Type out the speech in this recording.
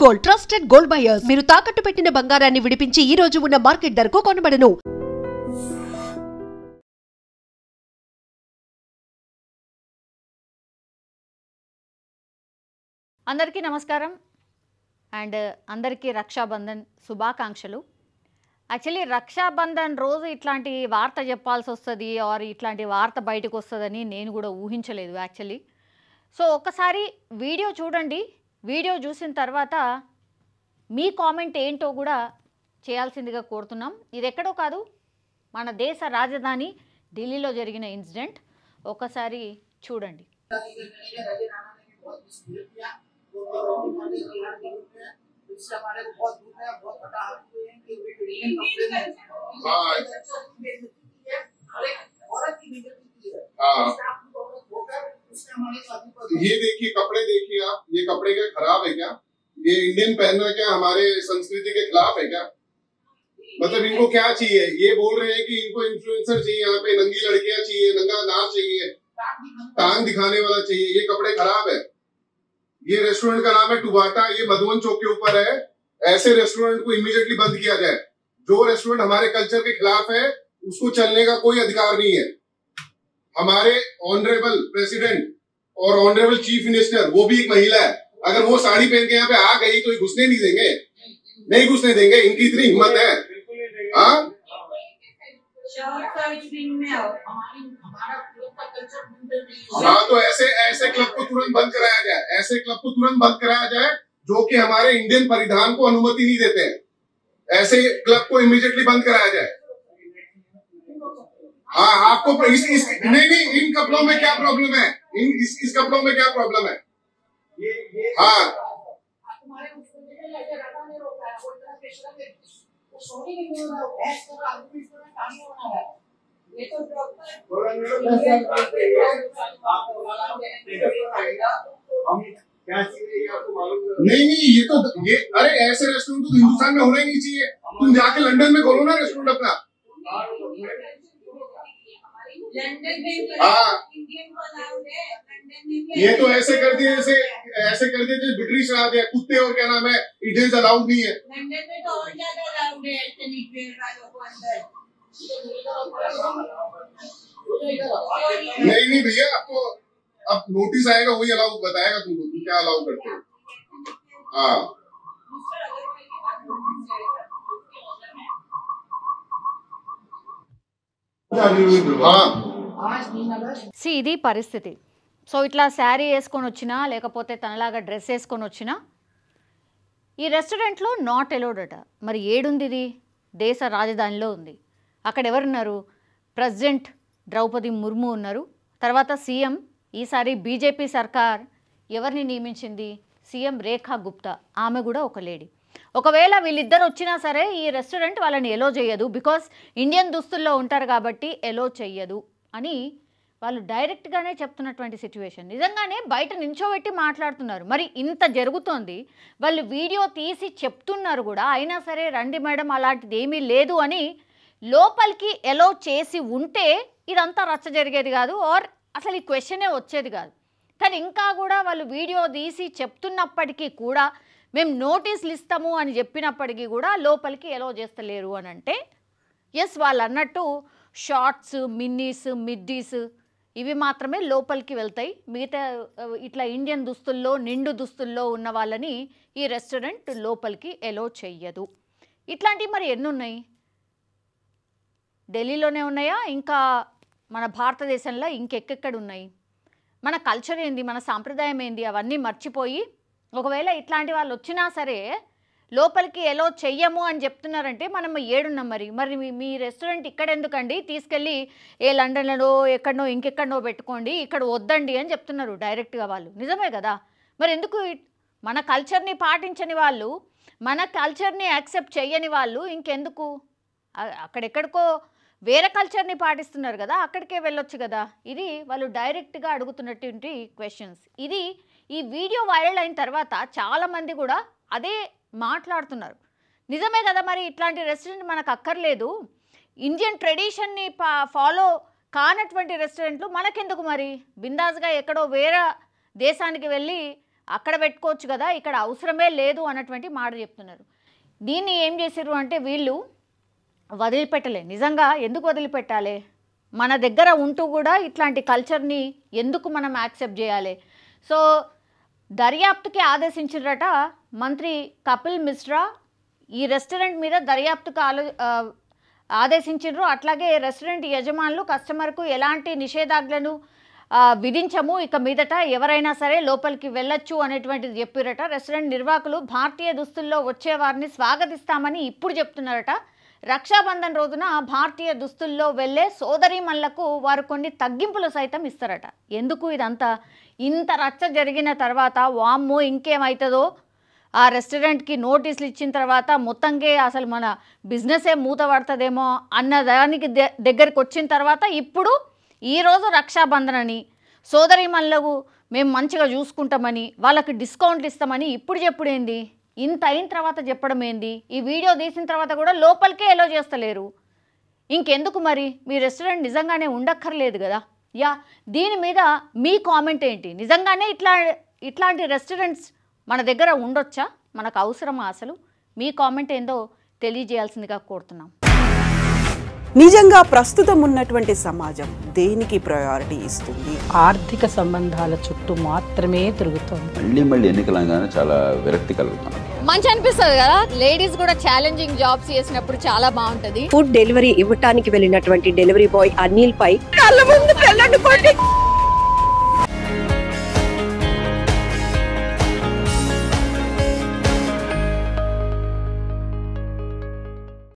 Gold trusted gold buyers మీరు తాకట్టు పెట్టిన బంగారాన్ని విడిపించి ఈ రోజు ఉన్న మార్కెట్ ధరకు కొనబడను. అందరికీ నమస్కారం అండ్ అందరికీ రక్షాబంధన్ శుభాకాంక్షలు. యాక్చువల్లీ రక్షాబంధన్ రోజు ఇట్లాంటి వార్త చెప్పాల్సి వస్తుంది ఆర్ ఇట్లాంటి వార్త బయటకు వస్తుందని నేను కూడా ఊహించలేదు యాక్చువల్లీ. సో ఒక్కసారి వీడియో చూడండి, వీడియో చూసిన తర్వాత మీ కామెంట్ ఏంటో కూడా చేయాల్సిందిగా కోరుతున్నాం. ఇది ఎక్కడో కాదు, మన దేశ రాజధాని ఢిల్లీలో జరిగిన ఇన్సిడెంట్. ఒకసారి చూడండి. ये देखिए, कपड़े देखिए आप, ये कपड़े क्या खराब है क्या? ये इंडियन पहनना क्या हमारे संस्कृति के खिलाफ है क्या? मतलब इनको क्या चाहिए? ये बोल रहे हैं कि इनको इन्फ्लुएंसर चाहिए, यहाँ पे नंगी लड़कियां चाहिए, नंगा नाच चाहिए, टांग दिखाने वाला चाहिए. ये कपड़े खराब है. ये रेस्टोरेंट का नाम है टुबाटा, ये मधुबन चौक के ऊपर है. ऐसे रेस्टोरेंट को इमीडिएटली बंद किया जाए. जो रेस्टोरेंट हमारे कल्चर के खिलाफ है उसको चलने का कोई अधिकार नहीं है. हमारे ऑनरेबल प्रेसिडेंट और ऑनरेबल चीफ मिनिस्टर, वो भी एक महिला है. अगर वो साड़ी पहन के यहाँ पे आ गई तो ये घुसने नहीं देंगे, नहीं घुसने देंगे. इनकी इतनी हिम्मत है. हाँ, तो ऐसे क्लब को तुरंत बंद कराया जाए. ऐसे क्लब को तुरंत बंद कराया जाए जो कि हमारे इंडियन परिधान को अनुमति नहीं देते हैं. ऐसे क्लब को इमीडिएटली बंद कराया जाए. हाँ, आपको नहीं, इन कपड़ों में क्या प्रॉब्लम है? इस कपड़ों में क्या प्रॉब्लम है? हाँ, नहीं, ये अरे ऐसे रेस्टोरेंट तो हिंदुस्तान में होना ही नहीं चाहिए. तुम जाके लंदन में खोलो ना रेस्टोरेंट अपना. हाँ, ये तो ऐसे कर दिए, ऐसे कर दिए जैसे ब्रिटिश चला दिया. कुत्ते और क्या नाम है, इंडियंस अलाउड नहीं है. लंदन में तो और ज्यादा अलाउड है ऐसे निकले वालों को अंदर. नहीं भैया, आपको अब नोटिस आएगा, वही अलाउ बताएगा तुमको तुम क्या अलाउ करते हो. हाँ, సి ఇది పరిస్థితి. సో ఇట్లా శారీ వేసుకొని వచ్చినా లేకపోతే తనలాగా డ్రెస్ వేసుకొని వచ్చినా ఈ రెస్టారెంట్లో నాట్ అలౌడ్ అట. మరి ఏడుంది ఇది? దేశ రాజధానిలో ఉంది. అక్కడ ఎవరున్నారు? ప్రెసిడెంట్ ద్రౌపది ముర్ము ఉన్నారు. తర్వాత సీఎం, ఈసారి బీజేపీ సర్కార్ ఎవరిని నియమించింది? సీఎం రేఖా గుప్తా, ఆమె కూడా ఒక లేడీ. ఒకవేళ వీళ్ళిద్దరు వచ్చినా సరే ఈ రెస్టారెంట్ వాళ్ళని ఎలో చేయదు, బికాస్ ఇండియన్ దుస్తుల్లో ఉంటారు కాబట్టి ఎలో చెయ్యదు అని వాళ్ళు డైరెక్ట్గానే చెప్తున్నటువంటి సిచ్యువేషన్. నిజంగానే బయట నించోబెట్టి మాట్లాడుతున్నారు. మరి ఇంత జరుగుతోంది, వాళ్ళు వీడియో తీసి చెప్తున్నారు కూడా, అయినా సరే రండి మేడం అలాంటిది ఏమీ లేదు అని లోపలికి ఎలో చేసి ఉంటే ఇదంతా రచ్చ జరిగేది కాదు, ఆర్ అసలు ఈ క్వశ్చనే వచ్చేది కాదు. కానీ ఇంకా కూడా వాళ్ళు వీడియో తీసి చెప్తున్నప్పటికీ కూడా, మేము నోటీసులు ఇస్తాము అని చెప్పినప్పటికీ కూడా లోపలికి ఎలో చేస్తలేరు అని అంటే, ఎస్ వాళ్ళు అన్నట్టు షార్ట్స్, మిన్నీస్, మిడ్డీస్ ఇవి మాత్రమే లోపలికి వెళ్తాయి. మిగతా ఇట్లా ఇండియన్ దుస్తుల్లో, నిండు దుస్తుల్లో ఉన్న వాళ్ళని ఈ రెస్టారెంట్ లోపలికి ఎలో చెయ్యదు. ఇట్లాంటివి మరి ఎన్ని ఉన్నాయి? ఢిల్లీలోనే ఉన్నాయా? ఇంకా మన భారతదేశంలో ఇంకెక్కడ ఉన్నాయి? మన కల్చర్ ఏంది, మన సాంప్రదాయం ఏంది, అవన్నీ మర్చిపోయి ఒకవేళ ఇట్లాంటి వాళ్ళు వచ్చినా సరే లోపలికి ఎలో చెయ్యము అని చెప్తున్నారంటే మనం ఏడున్నాం. మరి మీ రెస్టారెంట్ ఇక్కడ ఎందుకండి, తీసుకెళ్ళి ఏ లండన్లో ఎక్కడనో ఇంకెక్కడనో పెట్టుకోండి, ఇక్కడ వద్దండి అని చెప్తున్నారు డైరెక్ట్గా వాళ్ళు. నిజమే కదా. మరి ఎందుకు మన కల్చర్ని పాటించని వాళ్ళు, మన కల్చర్ని యాక్సెప్ట్ చేయని వాళ్ళు ఇంకెందుకు? అక్కడెక్కడికో వేరే కల్చర్ని పాటిస్తున్నారు కదా, అక్కడికే వెళ్ళొచ్చు కదా. ఇది వాళ్ళు డైరెక్ట్గా అడుగుతున్నటువంటి క్వశ్చన్స్. ఇది ఈ వీడియో వైరల్ అయిన తర్వాత చాలామంది కూడా అదే మాట్లాడుతున్నారు. నిజమే కదా. మరి ఇట్లాంటి రెస్టారెంట్ మనకు అక్కర్లేదు, ఇండియన్ ట్రెడిషన్ని ఫాలో కానటువంటి రెస్టారెంట్లు మనకెందుకు? మరి బిందాస్గా ఎక్కడో వేరే దేశానికి వెళ్ళి అక్కడ పెట్టుకోవచ్చు కదా, ఇక్కడ అవసరమే లేదు అన్నటువంటి మాట చెప్తున్నారు. దీన్ని ఏం చేశారు అంటే వీళ్ళు వదిలిపెట్టలే. నిజంగా ఎందుకు వదిలిపెట్టాలి? మన దగ్గర ఉంటూ కూడా ఇట్లాంటి కల్చర్ని ఎందుకు మనం యాక్సెప్ట్ చేయాలి? సో దర్యాప్తుకి ఆదేశించారట మంత్రి కపిల్ మిశ్రా. ఈ రెస్టారెంట్ మీద దర్యాప్తుకు ఆదేశించారు. అట్లాగే రెస్టారెంట్ యజమానులు కస్టమర్కు ఎలాంటి నిషేధాజ్ఞలను విధించము, ఇక మీదట ఎవరైనా సరే లోపలికి వెళ్ళొచ్చు అనేటువంటిది చెప్పారట. రెస్టారెంట్ నిర్వాహకులు భారతీయ దుస్తుల్లో వచ్చేవారిని స్వాగతిస్తామని ఇప్పుడు చెప్తున్నారట. రక్షాబంధన్ రోజున భారతీయ దుస్తుల్లో వెళ్ళే సోదరీమణులకు వారు కొన్ని తగ్గింపులు సైతం ఇస్తారట. ఎందుకు ఇదంతా? ఇంత రచ్చ జరిగిన తర్వాత వామ్మో ఇంకేమవుతుందో, ఆ రెస్టారెంట్కి నోటీసులు ఇచ్చిన తర్వాత మొత్తంగా అసలు మన బిజినెసే మూత పడుతుందేమో అన్న దానికి దగ్గరికి వచ్చిన తర్వాత ఇప్పుడు ఈరోజు రక్షాబంధన్ అని సోదరీమణులకు మేము మంచిగా చూసుకుంటామని వాళ్ళకి డిస్కౌంట్లు ఇస్తామని ఇప్పుడు చెప్పుడేంది? ఇంత అయిన తర్వాత చెప్పడం ఏంది? ఈ వీడియో తీసిన తర్వాత కూడా లోపలికే ఎలో చేస్తలేరు. ఇంకెందుకు మరి? మీ రెస్టారెంట్ నిజంగానే ఉండక్కర్లేదు కదా. దీని మీద మీ కామెంట్ ఏంటి? నిజంగానే ఇట్లాంటి రెస్టారెంట్స్ మన దగ్గర ఉండొచ్చా? మనకు అవసరమా అసలు? మీ కామెంట్ ఏందో తెలియజేయాల్సిందిగా కోరుతున్నాం. నిజంగా ప్రస్తుతం ఉన్నటువంటి సమాజం దేనికి ప్రయారిటీ ఇస్తుంది? ఆర్థిక సంబంధాల చుట్టూ మాత్రమే తిరుగుతుంది. మళ్ళీ ఎన్నికలంగానే చాలా విరక్తి కలుగుతాం. మంచి అనిపిస్తుంది కదా, లేడీస్ కూడా ఛాలెంజింగ్ జాబ్స్ చేసినప్పుడు చాలా బాగుంటది. ఫుడ్ డెలివరీ ఇవ్వటానికి వెళ్ళినటువంటి డెలివరీ బాయ్ అనిల్ పై కళ్ళ ముందు